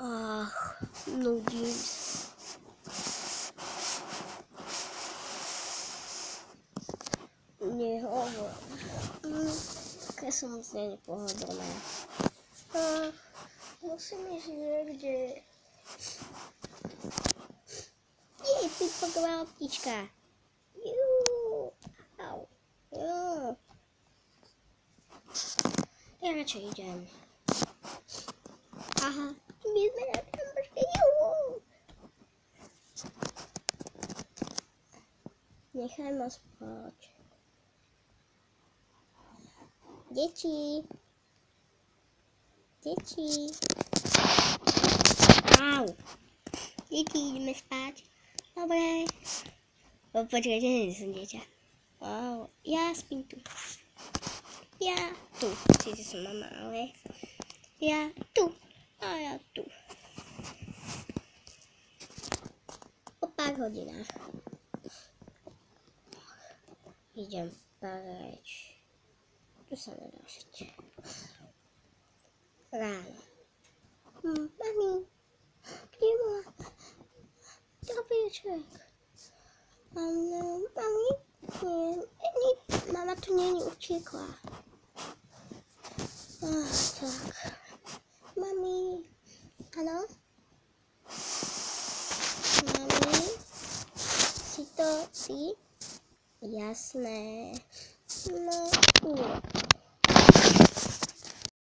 Ach, nudím sa. Nehovor. Také som moc nepohodlná. Musím ísť niekde. Jej, pipoková optička. Au. Ja radšej idem. Aha, my sme na tambočke. Nechaj ma spať. Deti. Au. Deti, ideme spať. Dobre. Počkajte, nie som dieťa. Au. Ja spím tu. Ja tu. Sice som mama, ale ja tu. A ja tu. Po pár hodinách. Idem preč. Tu sa nedá žiť. Ráno. Mami, kde bola? Dobieček. Mami, mama tu nie uciekla. Tak. Mami, áno? Mami, si to ty? Jasné. No,